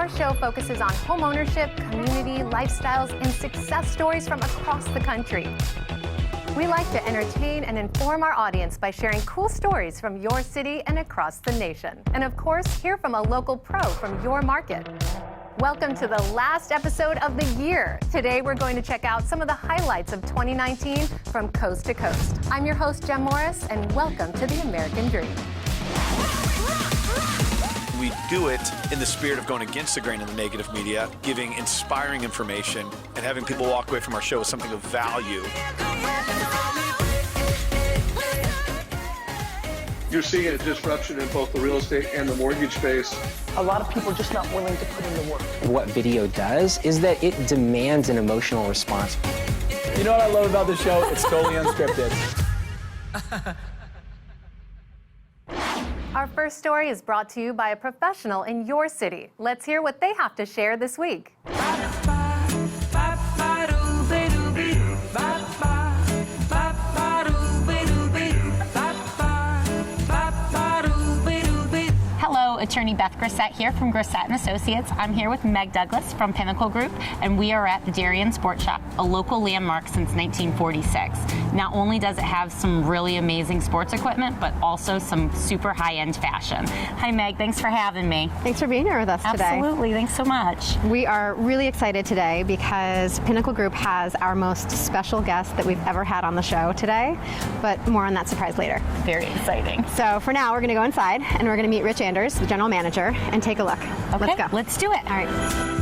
Our show focuses on homeownership, community, lifestyles, and success stories from across the country. We like to entertain and inform our audience by sharing cool stories from your city and across the nation. And of course, hear from a local pro from your market. Welcome to the last episode of the year. Today, we're going to check out some of the highlights of 2019 from coast to coast. I'm your host, Jem Morris, and welcome to the American Dream. We do it in the spirit of going against the grain of the negative media, giving inspiring information, and having people walk away from our show with something of value. You're seeing a disruption in both the real estate and the mortgage space. A lot of people are just not willing to put in the work. What video does is that it demands an emotional response. You know what I love about the show? It's totally unscripted. Our first story is brought to you by a professional in your city. Let's hear what they have to share this week. Hello, attorney Beth Grissett here from Grissett & Associates. I'm here with Meg Douglas from Pinnacle Group, and we are at the Darien Sports Shop, a local landmark since 1946. Not only does it have some really amazing sports equipment, but also some super high-end fashion. Hi, Meg. Thanks for having me. Thanks for being here with us today. Absolutely. Thanks so much. We are really excited today because Pinnacle Group has our most special guest that we've ever had on the show today, but more on that surprise later. Very exciting. So for now, we're going to go inside and we're going to meet Rich Anders, the general manager, and take a look. Okay, let's go. Let's do it. All right.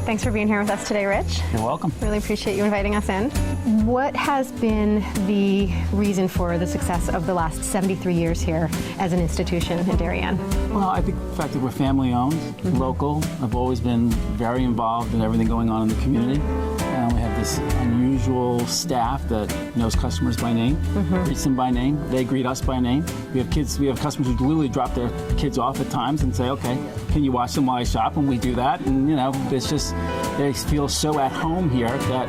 Thanks for being here with us today, Rich. You're welcome. Really appreciate you inviting us in. What has been the reason for the success of the last 73 years here as an institution in Darien? Well, I think the fact that we're family-owned, local. I've always been very involved in everything going on in the community. And we have this unusual staff that knows customers by name, greets them by name. They greet us by name. We have customers who literally drop their kids off at times and say, okay, can you watch them while I shop? And we do that. And, you know, it's just, they feel so at home here that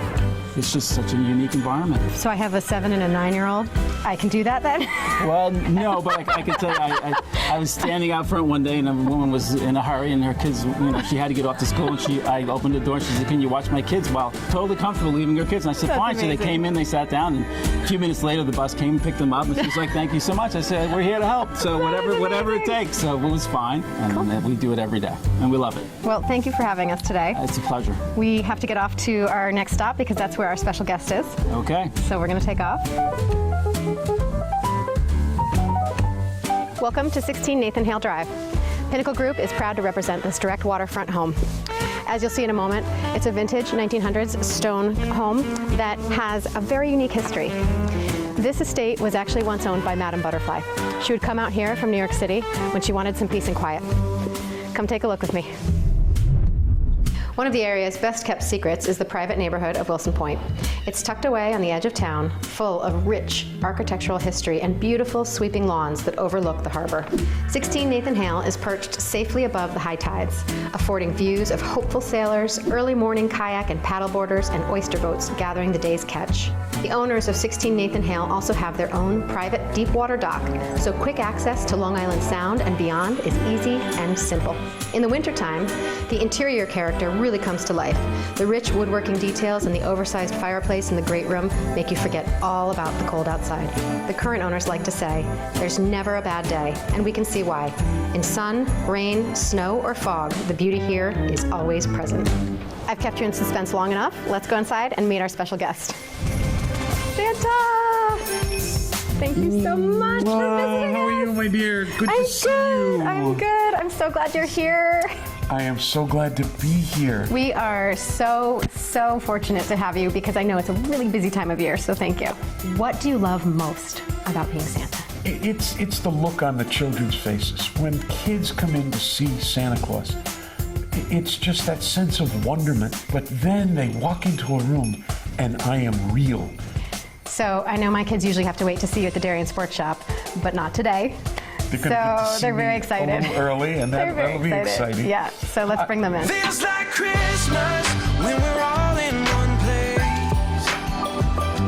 it's just such a unique environment. So I have a 7 and a 9-year-old. I can do that then? Well, no, but I can tell you, I was standing out front one day and a woman was in a hurry and her kids, you know, she had to get off to school and I opened the door and she said, can you watch my kids? Well, totally comfortable leaving her kids. And I said, That's fine. amazing. So they came in, they sat down, and a few minutes later the bus came and picked them up and she was like, thank you so much. I said, we're here to help. So whatever it takes. So it was fine. And we do it every day and we love it. Well, thank you for having us today. It's a pleasure. We have to get off to our next stop because that's where our special guest is. Okay. So we're going to take off. Welcome to 16 Nathan Hale Drive. Pinnacle Group is proud to represent this direct waterfront home. As you'll see in a moment, it's a vintage 1900s stone home that has a very unique history. This estate was actually once owned by Madame Butterfly. She would come out here from New York City when she wanted some peace and quiet. Come take a look with me. One of the area's best kept secrets is the private neighborhood of Wilson Point. It's tucked away on the edge of town, full of rich architectural history and beautiful sweeping lawns that overlook the harbor. 16 Nathan Hale is perched safely above the high tides, affording views of hopeful sailors, early morning kayak and paddleboarders, and oyster boats gathering the day's catch. The owners of 16 Nathan Hale also have their own private deep water dock, so quick access to Long Island Sound and beyond is easy and simple. In the wintertime, the interior character really comes to life. The rich woodworking details and the oversized fireplace in the great room make you forget all about the cold outside. The current owners like to say, there's never a bad day, and we can see why. In sun, rain, snow, or fog, the beauty here is always present. I've kept you in suspense long enough. Let's go inside and meet our special guest. Santa! Thank you so much for visiting us. How are you, my dear? Good to see you. I'm good. I'm so glad you're here. I am so glad to be here. We are so fortunate to have you because I know it's a really busy time of year, so thank you. What do you love most about being Santa? It's the look on the children's faces. When kids come in to see Santa Claus, it's just that sense of wonderment, but then they walk into a room and I am real. So I know my kids usually have to wait to see you at the Darien Sports Shop, but not today. They're very excited. A little early, and that'll be exciting. Yeah, so let's bring them in. Feels like Christmas when we're all in one place.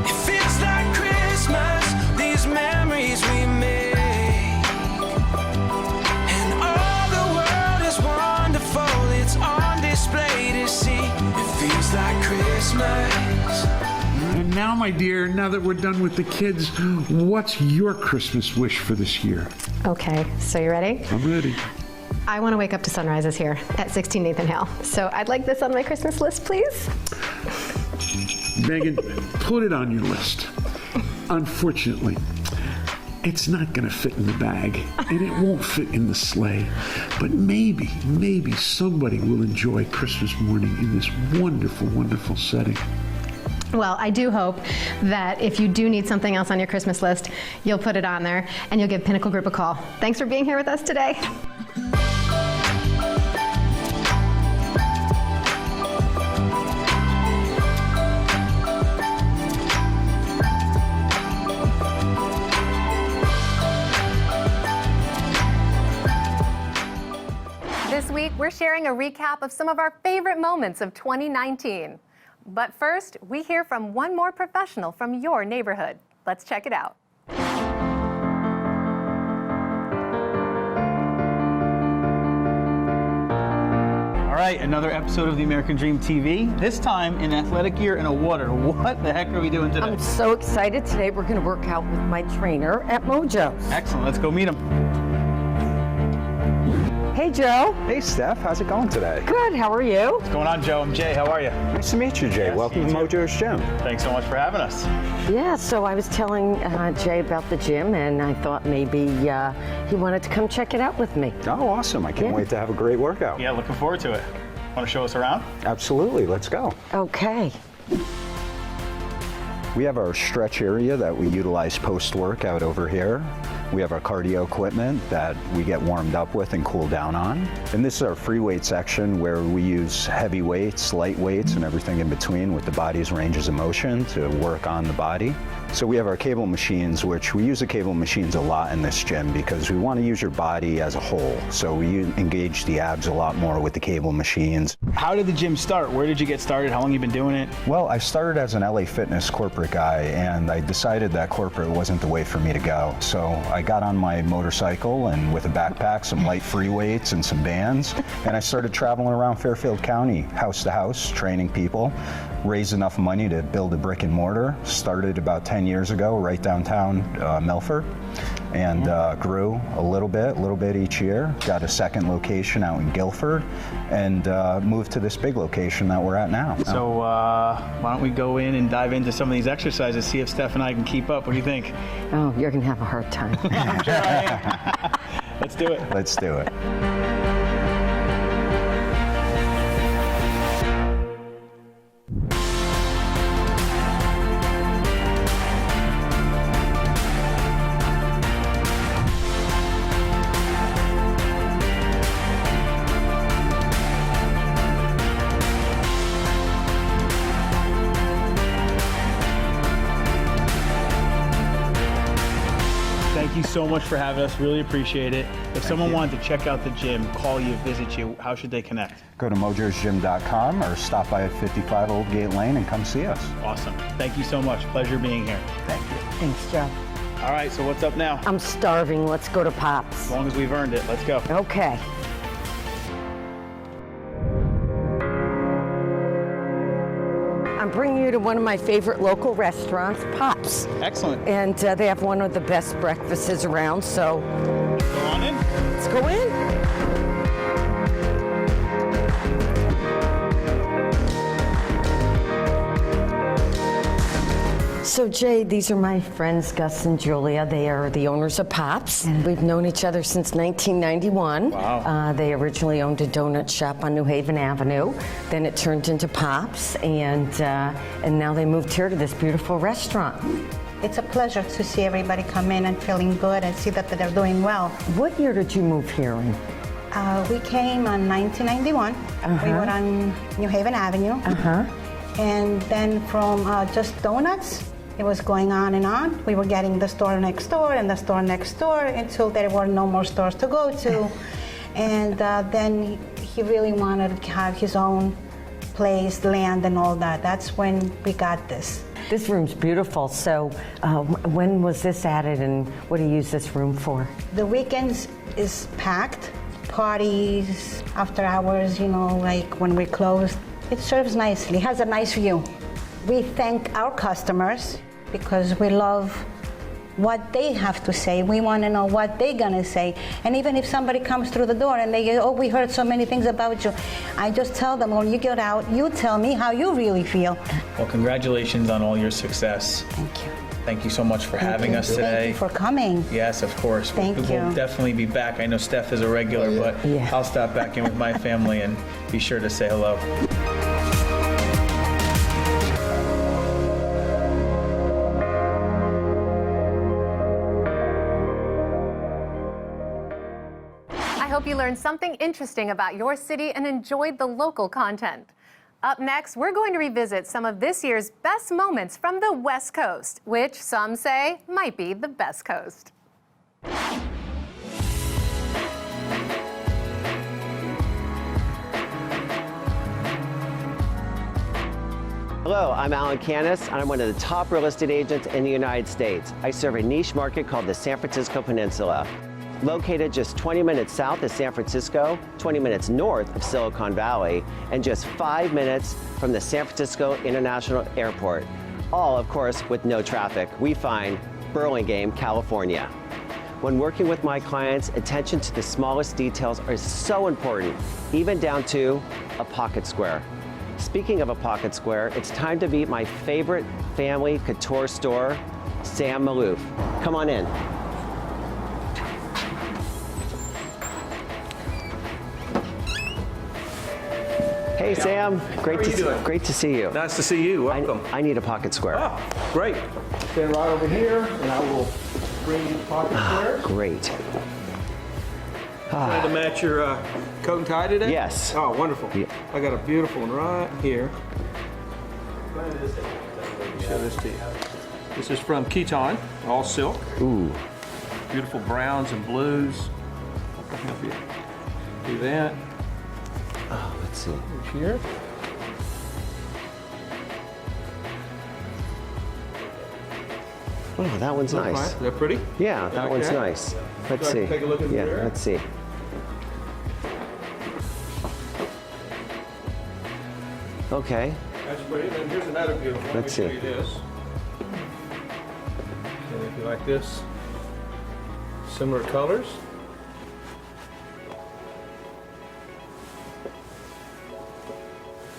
It feels like Christmas. It's like Christmas. And now, my dear, now that we're done with the kids, what's your Christmas wish for this year? Okay, so you ready? I'm ready. I want to wake up to sunrises here at 16 Nathan Hale. So I'd like this on my Christmas list, please. Megan, put it on your list. Unfortunately, it's not going to fit in the bag, and it won't fit in the sleigh. But maybe somebody will enjoy Christmas morning in this wonderful, wonderful setting. Well, I do hope that if you do need something else on your Christmas list, you'll put it on there and you'll give Pinnacle Group a call. Thanks for being here with us today. This week, we're sharing a recap of some of our favorite moments of 2019. But first, we hear from one more professional from your neighborhood. Let's check it out. All right, another episode of the American Dream TV. This time in athletic gear and a water. What the heck are we doing today? I'm so excited. Today we're going to work out with my trainer at Mojo's. Excellent. Let's go meet him. Hey, Joe. Hey, Steph. How's it going today? Good. How are you? What's going on, Joe? I'm Jay. How are you? Nice to meet you, Jay. Yes, Welcome you to too. Mojo's Gym. Thanks so much for having us. Yeah, so I was telling Jay about the gym, and I thought maybe he wanted to come check it out with me. Oh, awesome. I can't wait to have a great workout. Yeah, looking forward to it. Want to show us around? Absolutely. Let's go. Okay. We have our stretch area that we utilize post-workout over here. We have our cardio equipment that we get warmed up with and cool down on. And this is our free weight section where we use heavy weights, light weights, and everything in between with the body's ranges of motion to work on the body. So we have our cable machines, which we use the cable machines a lot in this gym because we want to use your body as a whole. So we engage the abs a lot more with the cable machines. How did the gym start? Where did you get started? How long have you been doing it? Well, I started as an LA Fitness corporate guy, and I decided that corporate wasn't the way for me to go. So I got on my motorcycle and with a backpack, some light free weights and some bands, and I started traveling around Fairfield County, house to house, training people. Raised enough money to build a brick and mortar. Started about 10 years ago right downtown Milford, and grew a little bit each year. Got a second location out in Guilford, and moved to this big location that we're at now. So why don't we go in and dive into some of these exercises, see if Steph and I can keep up. What do you think? Oh, you're going to have a hard time. I'm sure I am. Let's do it. Let's do it. Thank you so much for having us. Really appreciate it. If someone wanted to check out the gym, call you, visit you, how should they connect? Go to mojosgym.com or stop by at 55 Old Gate Lane and come see us. Awesome. Thank you so much. Pleasure being here. Thank you. Thanks, Joe. All right, so what's up now? I'm starving. Let's go to Pops. As long as we've earned it, let's go. Okay. I'm bringing you to one of my favorite local restaurants, Pops. Excellent. And they have one of the best breakfasts around, so Go on in. let's go in. So Jay, these are my friends Gus and Julia. They are the owners of Pops, and we've known each other since 1991. Wow. They originally owned a donut shop on New Haven Avenue. Then it turned into Pops, and now they moved here to this beautiful restaurant. It's a pleasure to see everybody come in and feeling good and see that they're doing well. What year did you move here in? We came on 1991. We were on New Haven Avenue. And then from just donuts, it was going on and on. We were getting the store next door and the store next door until there were no more stores to go to. And then he really wanted to have his own place, land, and all that. That's when we got this. This room's beautiful. So when was this added, and what do you use this room for? The weekends is packed. Parties, after hours, you know, like when we're closed, It serves nicely, has a nice view. We thank our customers because we love what they have to say. We want to know what they're gonna say. And even if somebody comes through the door and they go, oh, we heard so many things about you, I just tell them, when you get out, you tell me how you really feel. Well, congratulations on all your success. Thank you. Thank you so much for having us today. Thank you for coming. Yes, of course. Thank you. We'll definitely be back. I know Steph is a regular, but I'll stop back in with my family and be sure to say hello. I hope you learned something interesting about your city and enjoyed the local content. Up next, we're going to revisit some of this year's best moments from the West Coast, which some say might be the best coast. Hello, I'm Alan Canis, and I'm one of the top real estate agents in the United States. I serve a niche market called the San Francisco Peninsula. Located just 20 minutes south of San Francisco, 20 minutes north of Silicon Valley, and just 5 minutes from the San Francisco International Airport. All, of course, with no traffic. We find Burlingame, California. When working with my clients, attention to the smallest details is so important, even down to a pocket square. Speaking of a pocket square, it's time to meet my favorite family couture store, Sam Maloof. Come on in. Hey Sam, great to see you. Nice to see you. Welcome. I need a pocket square. Oh, great. Stand right over here, and I will bring you the pocket square. Great. Trying to match your coat and tie today? Yes. Oh, wonderful. Yeah. I got a beautiful one right here. Let me show this to you. This is from Keaton, all silk. Ooh. Beautiful browns and blues. I'll help you do that. Oh, let's see. Here. Oh, that one's nice. Nice. Is that pretty? Yeah, that one's that? nice. Let's see. Take a look in the mirror? Let's see. Okay. That's pretty. And here's another beautiful one. Let's see. Let me show you this. And if you like this, similar colors.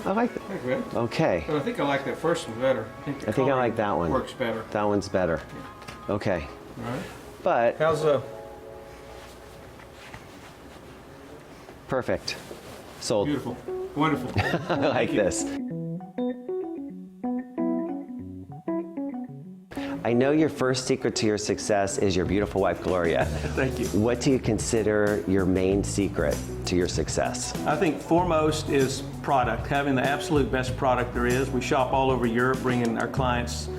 I like that. Okay. But I think I like that first one better. I think I like that one. Works better. That one's better. Okay. All right. But How's perfect. Sold. Beautiful. Wonderful. I like this. I know your first secret to your success is your beautiful wife, Gloria. Thank you. What do you consider your main secret to your success? I think foremost is product, having the absolute best product there is. We shop all over Europe, bringing our clients,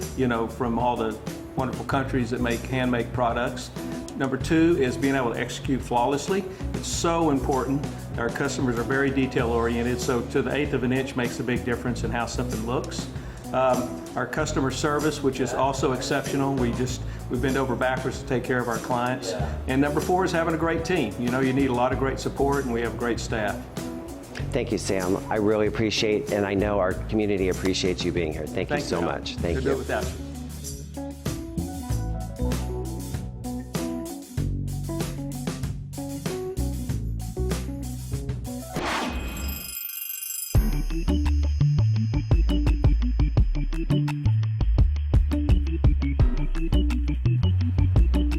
from all the wonderful countries that make handmade products. Number two is being able to execute flawlessly. It's so important. Our customers are very detail oriented, so to the eighth of an inch makes a big difference in how something looks. Our customer service, which is also exceptional. We bend over backwards to take care of our clients. And number four is having a great team. You need a lot of great support, and we have great staff. Thank you, Sam. I really appreciate, and I know our community appreciates you being here. Thank you so much. Thank you. Do it without you.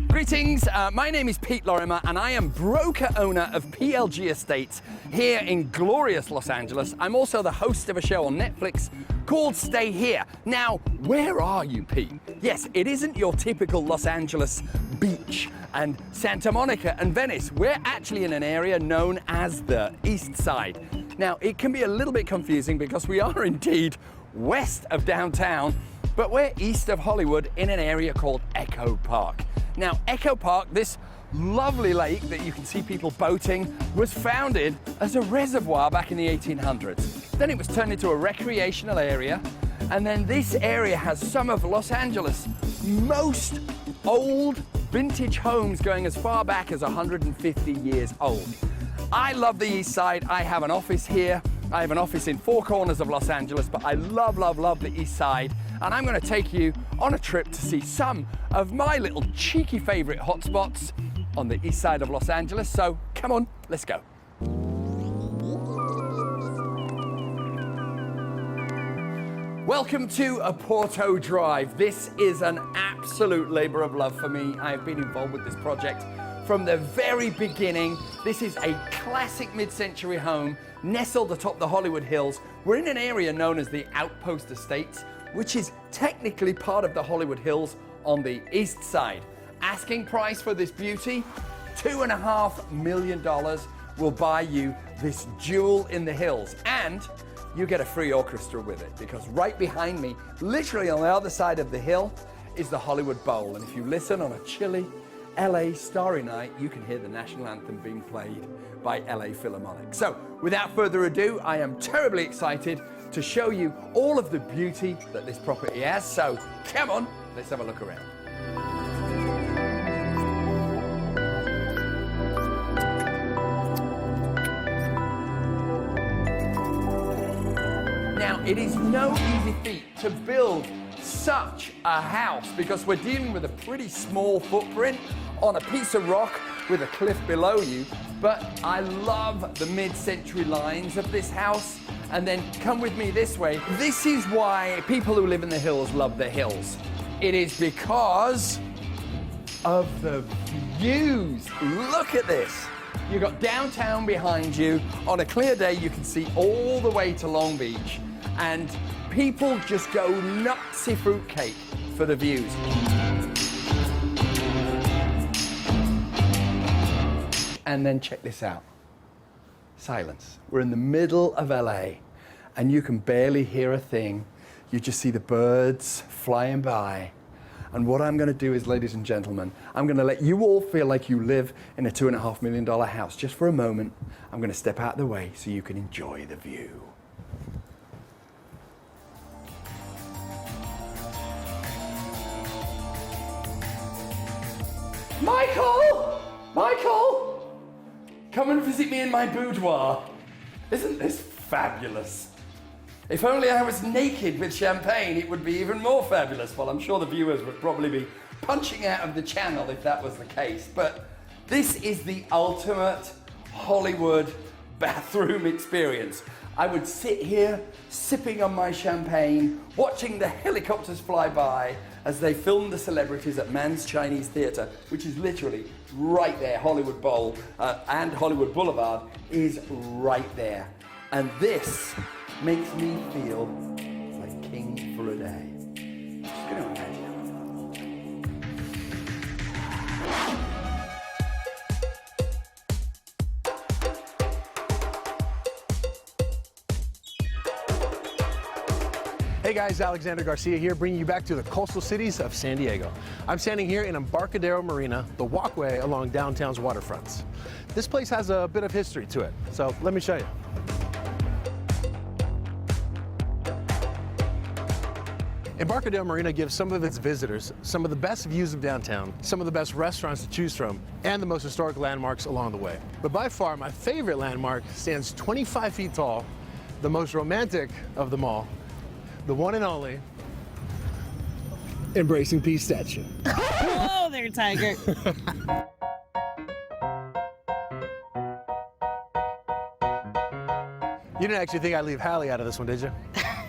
Greetings, my name is Pete Lorimer and I am broker owner of PLG Estates here in glorious Los Angeles. I'm also the host of a show on Netflix called Stay Here. Now, where are you, Pete? Yes, it isn't your typical Los Angeles beach and Santa Monica and Venice. We're actually in an area known as the East Side. Now, it can be a little bit confusing because we are indeed west of downtown, but we're east of Hollywood in an area called Echo Park. Now, Echo Park, this lovely lake that you can see people boating, was founded as a reservoir back in the 1800s. Then it was turned into a recreational area, and then this area has some of Los Angeles' most old vintage homes going as far back as 150 years old. I love the East Side. I have an office here. I have an office in 4 corners of Los Angeles, but I love, love, love the East Side. And I'm going to take you on a trip to see some of my little cheeky favorite hotspots on the East Side of Los Angeles. So come on, let's go. Welcome to Porto Drive. This is an absolute labor of love for me. I have been involved with this project from the very beginning. This is a classic mid-century home nestled atop the Hollywood Hills. We're in an area known as the Outpost Estates, which is technically part of the Hollywood Hills on the east side. Asking price for this beauty, $2.5 million will buy you this jewel in the hills. And you get a free orchestra with it, because right behind me, literally on the other side of the hill, is the Hollywood Bowl. And if you listen on a chilly LA starry night, you can hear the national anthem being played by LA Philharmonic. So without further ado, I am terribly excited to show you all of the beauty that this property has. So come on, let's have a look around. Now, it is no easy feat to build such a house, because we're dealing with a pretty small footprint on a piece of rock with a cliff below you. But I love the mid-century lines of this house. And then come with me this way. This is why people who live in the hills love the hills. It is because of the views. Look at this. You've got downtown behind you. On a clear day, you can see all the way to Long Beach. And people just go nutsy fruitcake for the views. And then check this out. Silence. We're in the middle of LA, and you can barely hear a thing. You just see the birds flying by. And what I'm going to do is, ladies and gentlemen, I'm going to let you all feel like you live in a $2.5 million house. Just for a moment, I'm going to step out of the way so you can enjoy the view. Michael! Michael! Come and visit me in my boudoir. Isn't this fabulous? If only I was naked with champagne, it would be even more fabulous. Well, I'm sure the viewers would probably be punching out of the channel if that was the case. But this is the ultimate Hollywood bathroom experience. I would sit here sipping on my champagne, watching the helicopters fly by as they film the celebrities at Mann's Chinese Theatre, which is literally right there. Hollywood Bowl and Hollywood Boulevard is right there. And this makes me feel like king for a day. Just gonna imagine. Hey guys, Alexander Garcia here, bringing you back to the coastal cities of San Diego. I'm standing here in Embarcadero Marina, the walkway along downtown's waterfronts. This place has a bit of history to it, so let me show you. Embarcadero Marina gives some of its visitors some of the best views of downtown, some of the best restaurants to choose from, and the most historic landmarks along the way. But by far, my favorite landmark stands 25 feet tall, the most romantic of them all, the one and only Embracing Peace statue. Whoa there, Tiger. You didn't actually think I'd leave Hallie out of this one, did you?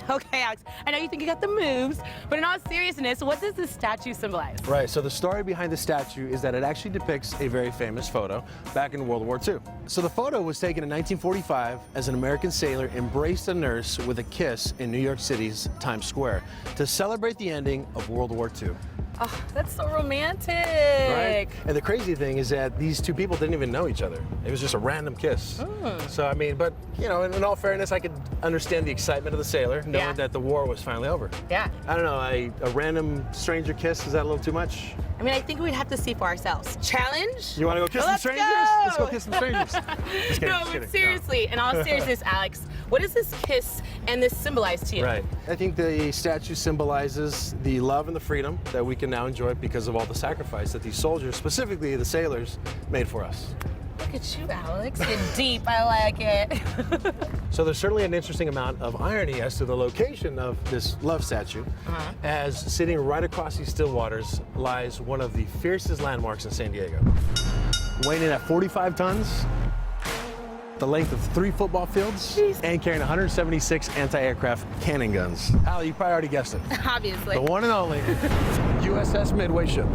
Okay, Alex, I know you think you got the moves, but in all seriousness, what does this statue symbolize? Right, so the story behind the statue is that it actually depicts a very famous photo back in World War II. So the photo was taken in 1945 as an American sailor embraced a nurse with a kiss in New York City's Times Square to celebrate the ending of World War II. Oh, that's so romantic. Right? And the crazy thing is that these two people didn't even know each other. It was just a random kiss. So, I mean, but, you know, in all fairness, I could understand the excitement of the sailor, knowing that the war was finally over. Yeah. I don't know, a random stranger kiss, is that a little too much? I mean, I think we'd have to see for ourselves. Challenge? You want to go kiss some strangers? Go! Let's go kiss some strangers. Just kidding, No, just but kidding. seriously, in all seriousness, Alex, what does this kiss and this symbolize to you? Right. I think the statue symbolizes the love and the freedom that we can now enjoy because of all the sacrifice that these soldiers, specifically the sailors, made for us. Look at you, Alex. Get deep. I like it. So there's certainly an interesting amount of irony as to the location of this love statue, as sitting right across these still waters lies one of the fiercest landmarks in San Diego. Weighing in at 45 tons, the length of 3 football fields, and carrying 176 anti-aircraft cannon guns. Al, you probably already guessed it. Obviously. The one and only USS Midway ship.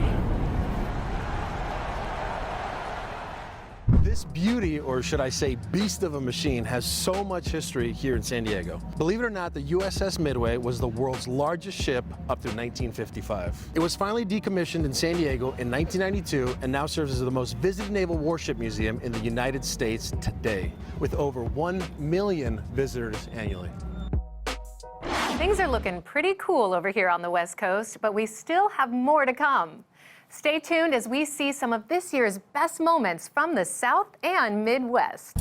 This beauty, or should I say beast of a machine, has so much history here in San Diego. Believe it or not, the USS Midway was the world's largest ship up through 1955. It was finally decommissioned in San Diego in 1992 and now serves as the most visited naval warship museum in the United States today, with over 1 million visitors annually. Things are looking pretty cool over here on the West Coast, but we still have more to come. Stay tuned as we see some of this year's best moments from the South and Midwest.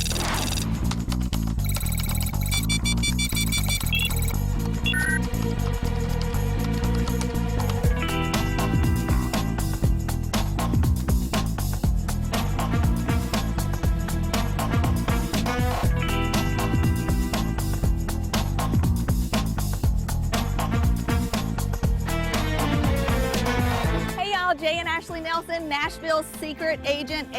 Jay and Ashley Nelson, Nashville's secret agents.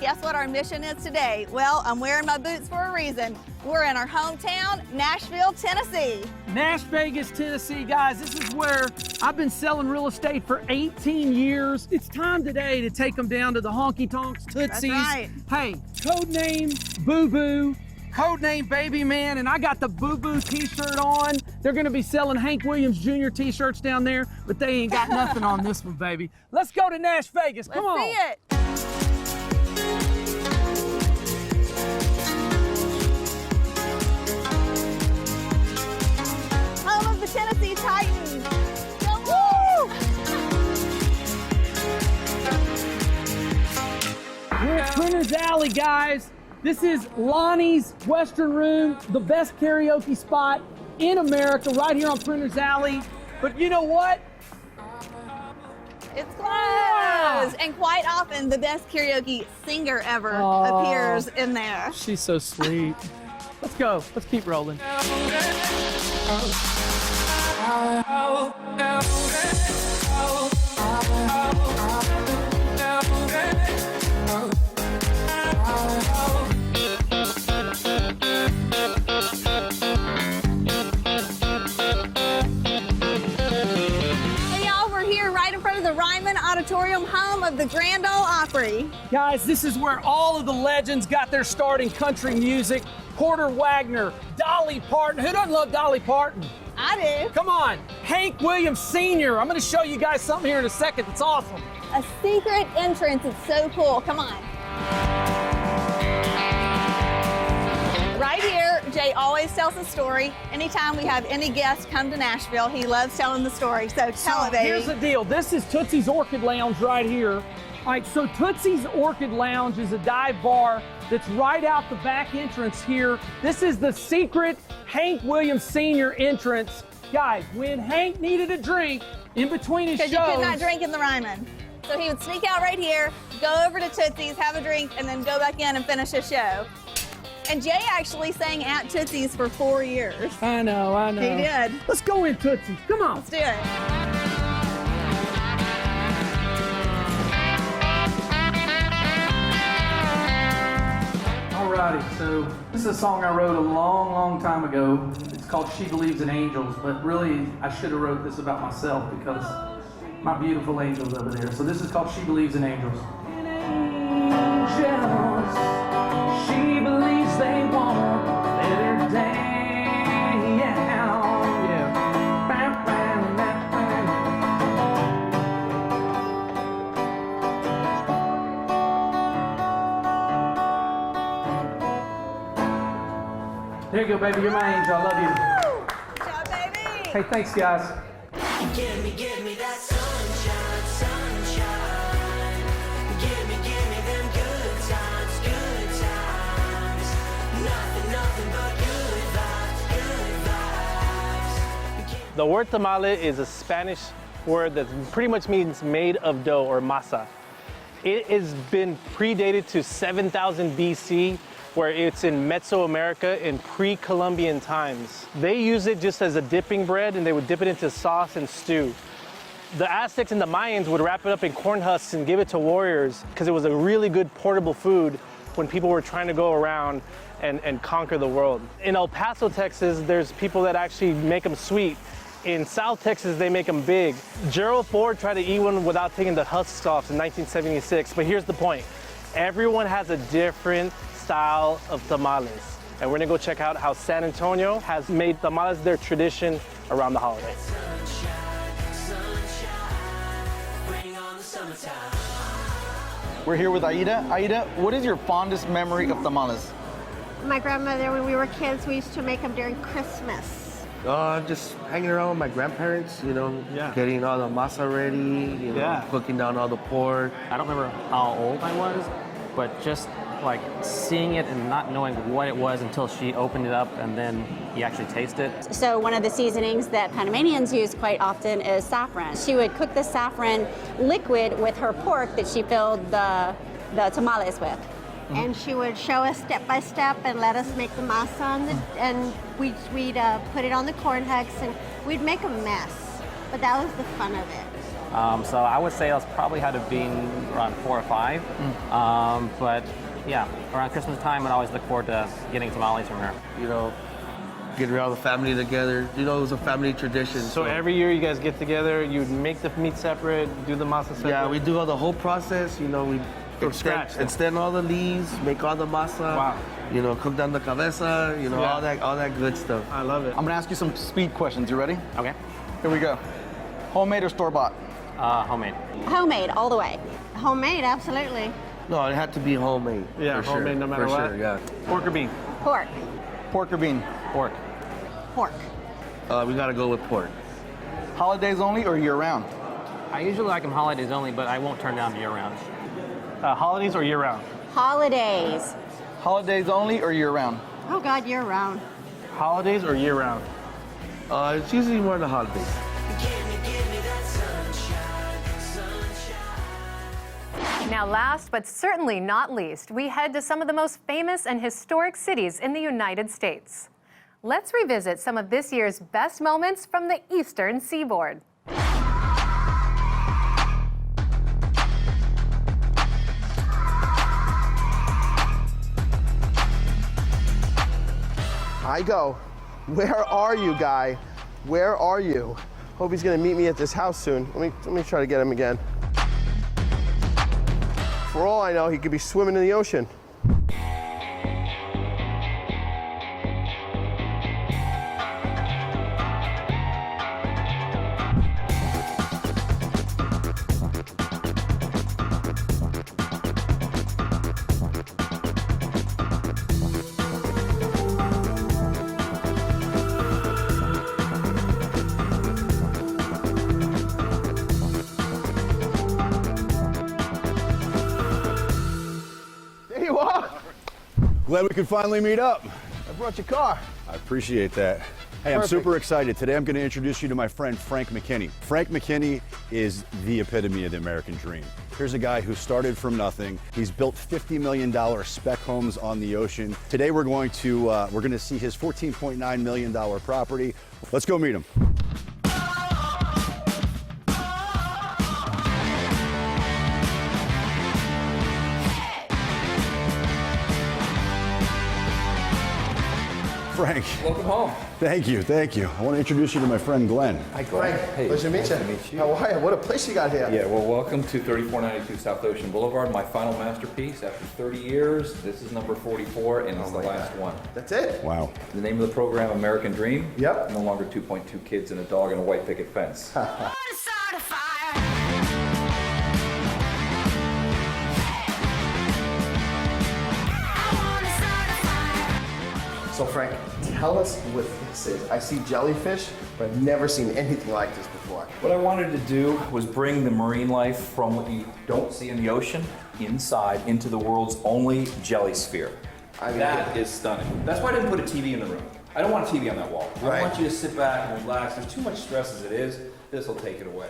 Guess what our mission is today? Well, I'm wearing my boots for a reason. We're in our hometown, Nashville, Tennessee. Nash Vegas, Tennessee, guys. This is where I've been selling real estate for 18 years. It's time today to take them down to the honky tonks, Tootsies. That's right. Hey, code name Boo Boo. Code name Baby Man, and I got the Boo Boo t-shirt on. They're gonna be selling Hank Williams Jr. t-shirts down there, but they ain't got nothing on this one, baby. Let's go to Nash Vegas, come on. Let's see it. Home of the Tennessee Titans. Go Woo! We're at Printer's Alley, guys. This is Lonnie's Western Room, the best karaoke spot in America, right here on Printer's Alley. But you know what? It's closed. And quite often, the best karaoke singer ever appears in there. She's so sweet. Let's go. Let's keep rolling. Auditorium, home of the Grand Ole Opry. Guys, this is where all of the legends got their start in country music. Porter Wagner, Dolly Parton. Who doesn't love Dolly Parton? I do. Come on. Hank Williams Sr. I'm going to show you guys something here in a second that's awesome. A secret entrance. It's so cool. Come on. Right here, Jay always tells a story. Anytime we have any guests come to Nashville, he loves telling the story. So tell it, baby. Here's the deal. This is Tootsie's Orchid Lounge right here. All right, so Tootsie's Orchid Lounge is a dive bar that's right out the back entrance here. This is the secret Hank Williams Sr. entrance. Guys, when Hank needed a drink in between his shows. Because you could not drink in the Ryman. So he would sneak out right here, go over to Tootsie's, have a drink, and then go back in and finish his show. And Jay actually sang at Tootsie's for 4 years. I know. He did. Let's go in Tootsie's. Come on. Let's do it. Alrighty, so this is a song I wrote a long, long time ago. It's called She Believes in Angels, but really I should have wrote this about myself because my beautiful angels over there. So this is called She Believes in Angels. Angels, she believes they won't let her down. There you go, baby. You're my angel. I love you. Good job, baby. Hey, thanks, guys. Give me that sunshine, sunshine. Give me them good times. Nothing but good vibes. The word tamale is a Spanish word that pretty much means made of dough or masa. It has been predated to 7,000 BC, where it's in Mesoamerica in pre-Columbian times. They use it just as a dipping bread, and they would dip it into sauce and stew. The Aztecs and the Mayans would wrap it up in corn husks and give it to warriors because it was a really good portable food when people were trying to go around and conquer the world. In El Paso, Texas, there's people that actually make them sweet. In South Texas, they make them big. Gerald Ford tried to eat one without taking the husks off in 1976, but here's the point. Everyone has a different style of tamales. And we're gonna go check out how San Antonio has made tamales their tradition around the holidays. We're here with Aida. Aida, what is your fondest memory of tamales? My grandmother, when we were kids, we used to make them during Christmas. Just hanging around with my grandparents, getting all the masa ready, cooking down all the pork. I don't remember how old I was, but just like seeing it and not knowing what it was until she opened it up and then you actually taste it. So one of the seasonings that Panamanians use quite often is saffron. She would cook the saffron liquid with her pork that she filled the tamales with. And she would show us step by step and let us make the masa and we'd put it on the corn husks and we'd make a mess. But that was the fun of it. So I would say I was probably had to be around 4 or 5. But yeah, around Christmas time, I'd always look forward to getting tamales from her. Getting all the family together. It was a family tradition. So every year you guys get together, you make the meat separate, do the masa separate? Yeah, we do all the whole process. We extend all the leaves, make all the masa. Wow. Cook down the cabeza. All that good stuff. I love it. I'm gonna ask you some speed questions. You ready? Okay. Here we go. Homemade or store-bought? Homemade. Homemade, all the way. Homemade, absolutely. No, it had to be homemade. Yeah, for homemade sure. no matter for what. Sure, yeah. Pork or bean? Pork. Pork or bean? Pork. Pork. We gotta go with pork. Holidays only or year-round? I usually like them holidays only, but I won't turn down year-round. Holidays or year-round? Holidays. Holidays only or year-round? Oh God, year round. Holidays or year-round? It's usually more the holidays. Now, last but certainly not least, we head to some of the most famous and historic cities in the United States. Let's revisit some of this year's best moments from the Eastern Seaboard. I go, where are you, guy? Where are you? Hope he's gonna meet me at this house soon. Let me try to get him again. For all I know, he could be swimming in the ocean. Glad we could finally meet up. I brought your car. I appreciate that. Hey, I'm super excited. Today I'm going to introduce you to my friend Frank McKinney. Frank McKinney is the epitome of the American dream. Here's a guy who started from nothing. He's built $50 million spec homes on the ocean. Today we're going to see his $14.9 million property. Let's go meet him. Frank. Welcome home. Thank you, thank you. I want to introduce you to my friend Glenn. Hi, Glenn. Hey, pleasure to meet you. Nice to meet you. How are you? What a place you got here. Yeah, well, welcome to 3492 South Ocean Boulevard, my final masterpiece. After 30 years, this is number 44, and it's the last one. That's it? Wow. The name of the program, American Dream. Yep. No longer 2.2 kids and a dog and a white picket fence. So Frank, tell us what this is. I see jellyfish, but I've never seen anything like this before. What I wanted to do was bring the marine life from what you don't see in the ocean inside into the world's only jelly sphere. That is stunning. That's why I didn't put a TV in the room. I don't want a TV on that wall. Right. I want you to sit back and relax. There's too much stress as it is. This will take it away.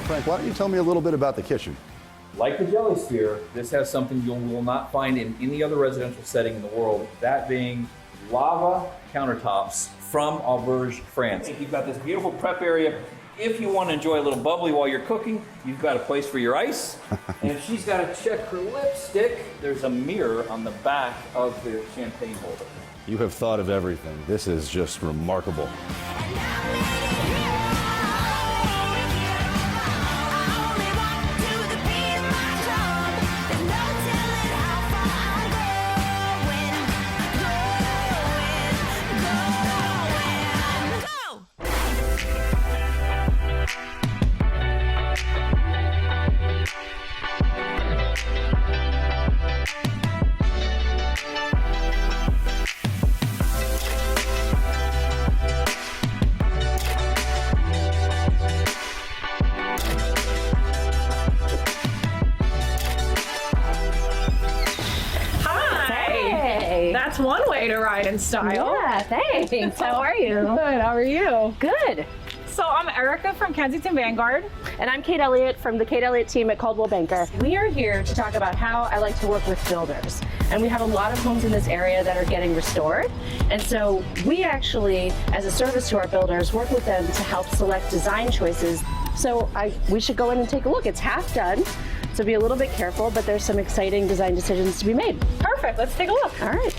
Frank, why don't you tell me a little bit about the kitchen? Like the jelly sphere, this has something you will not find in any other residential setting in the world, that being lava countertops from Auberge, France. You've got this beautiful prep area. If you want to enjoy a little bubbly while you're cooking, you've got a place for your ice. And if she's got to check her lipstick, there's a mirror on the back of the champagne holder. You have thought of everything. This is just remarkable. That's one way to ride in style. Yeah, thanks. How are you? Good, how are you? Good. So I'm Erica from Kensington Vanguard. And I'm Kate Elliott from the Kate Elliott team at Coldwell Banker. We are here to talk about how I like to work with builders. And we have a lot of homes in this area that are getting restored. And so we actually, as a service to our builders, work with them to help select design choices. So we should go in and take a look. It's half done. So be a little bit careful, but there's some exciting design decisions to be made. Perfect, let's take a look. All right.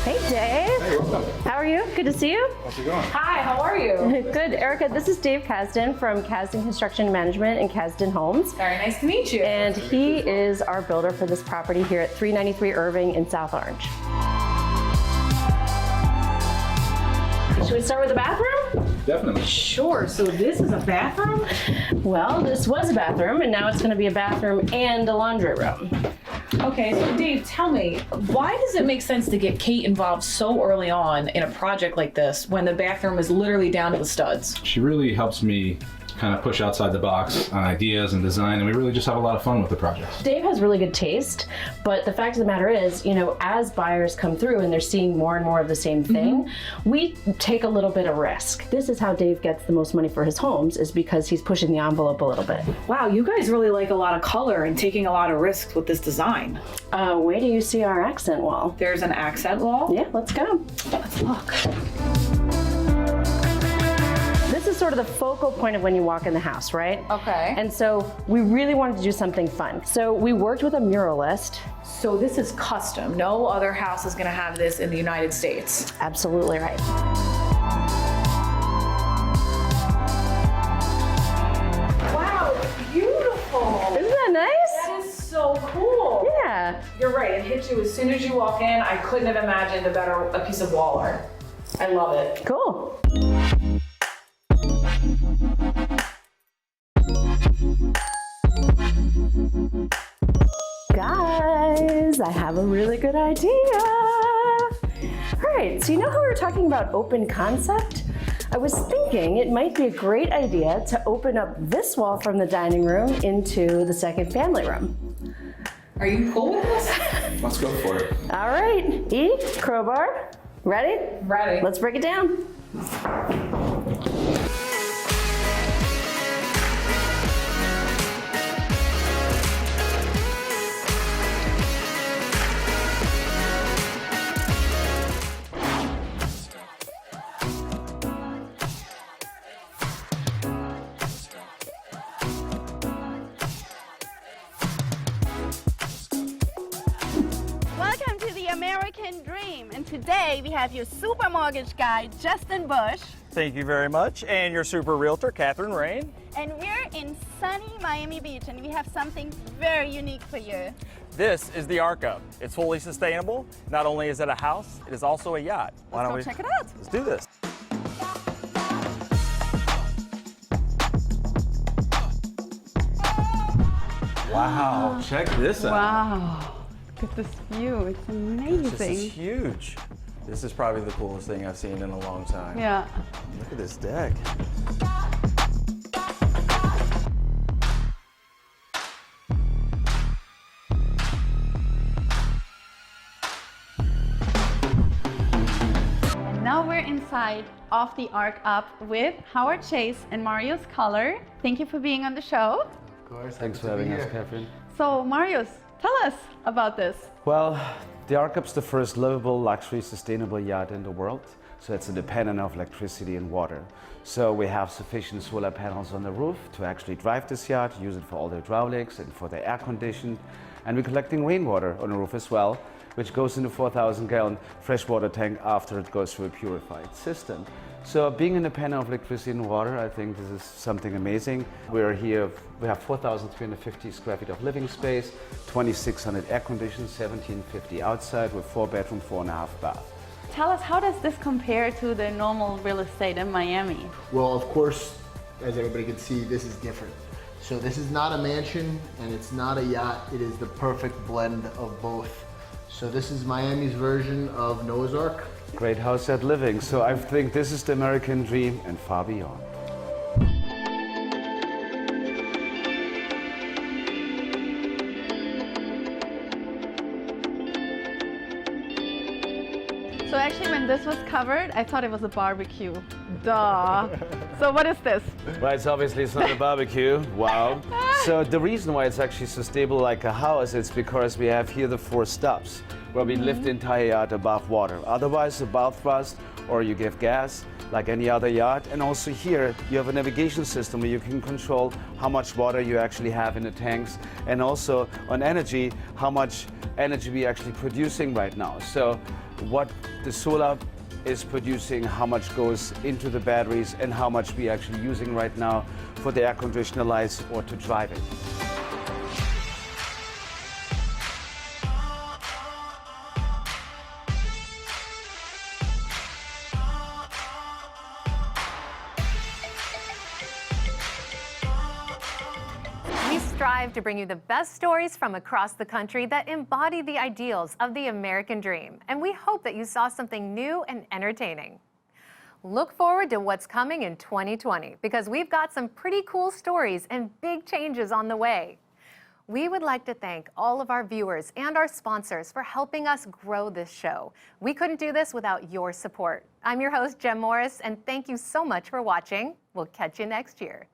Hey, Dave. Hey, welcome. How are you? Good to see you. How's it going? Hi, how are you? Good. Erica, this is Dave Kasdan from Kasdan Construction Management and Kasdan Homes. Very nice to meet you. And he is our builder for this property here at 393 Irving in South Orange. Should we start with the bathroom? Definitely. Sure, so this is a bathroom? Well, this was a bathroom, and now it's going to be a bathroom and a laundry room. Okay, so Dave, tell me, why does it make sense to get Kate involved so early on in a project like this when the bathroom is literally down to the studs? She really helps me kind of push outside the box on ideas and design, and we really just have a lot of fun with the project. Dave has really good taste, but the fact of the matter is, you know, as buyers come through and they're seeing more and more of the same thing, we take a little bit of risk. This is how Dave gets the most money for his homes, is because he's pushing the envelope a little bit. Wow, you guys really like a lot of color and taking a lot of risks with this design. Wait till you see our accent wall. There's an accent wall? Yeah, let's go. Let's look. This is sort of the focal point of when you walk in the house, right? Okay. And so we really wanted to do something fun. So we worked with a muralist. So this is custom. No other house is gonna have this in the United States. Absolutely right. Wow, it's beautiful. Isn't that nice? That is so cool. Yeah. You're right, it hits you as soon as you walk in. I couldn't have imagined a piece of wall art. I love it. Cool. Guys, I have a really good idea. All right, so you know how we were talking about open concept? I was thinking it might be a great idea to open up this wall from the dining room into the second family room. Are you cool with this? Let's go for it. All right, E, crowbar, ready? Ready. Let's break it down. Welcome to the American Dream, and today we have your super mortgage guy, Justin Bush, Thank you very much. And your super realtor, Catherine Rain. and we're in sunny Miami Beach, and we have something very unique for you. This is the Arca. It's fully sustainable. Not only is it a house, it is also a yacht. Let's go check it out. Let's do this. Wow, check this out. Wow. Look at this view. It's amazing. This is huge. This is probably the coolest thing I've seen in a long time. Yeah. Look at this deck. And now we're we're inside of the Arc Up with Howard Chase and Marius Collar. Thank you for being on the show. Of course. Thanks for having us, Catherine. So Marius, tell us about this. Well, the Arc Up's the first livable, luxury, sustainable yacht in the world. So it's independent of electricity and water. So we have sufficient solar panels on the roof to actually drive this yacht, use it for all the hydraulics and for the air conditioning. And we're collecting rainwater on the roof as well, which goes into 4,000-gallon freshwater tank after it goes through a purified system. So being independent of electricity and water, I think this is something amazing. We're here, we have 4,350 square feet of living space, 2,600 air conditioned, 1,750 outside with 4-bedroom, 4.5 bath. Tell us, how does this compare to the normal real estate in Miami? Well, of course, as everybody can see, this is different. So this is not a mansion and it's not a yacht. It is the perfect blend of both. So this is Miami's version of Noah's Ark. Great house at living. So I think this is the American dream and far beyond. So actually when this was covered, I thought it was a barbecue. Duh. So what is this? Well, it's not a barbecue. Wow. So the reason why it's actually so stable like a house is because we have here the 4 stops where we lift the entire yacht above water. Otherwise, the bow thrust or you give gas like any other yacht. And also here you have a navigation system where you can control how much water you actually have in the tanks, and also on energy, how much energy we're actually producing right now. So what the solar is producing, how much goes into the batteries, and how much we're actually using right now for the air conditioner lights or to drive it. We strive to bring you the best stories from across the country that embody the ideals of the American dream, and we hope that you saw something new and entertaining. Look forward to what's coming in 2020, because we've got some pretty cool stories and big changes on the way. We would like to thank all of our viewers and our sponsors for helping us grow this show. We couldn't do this without your support. I'm your host, Jem Morris, and thank you so much for watching. We'll catch you next year.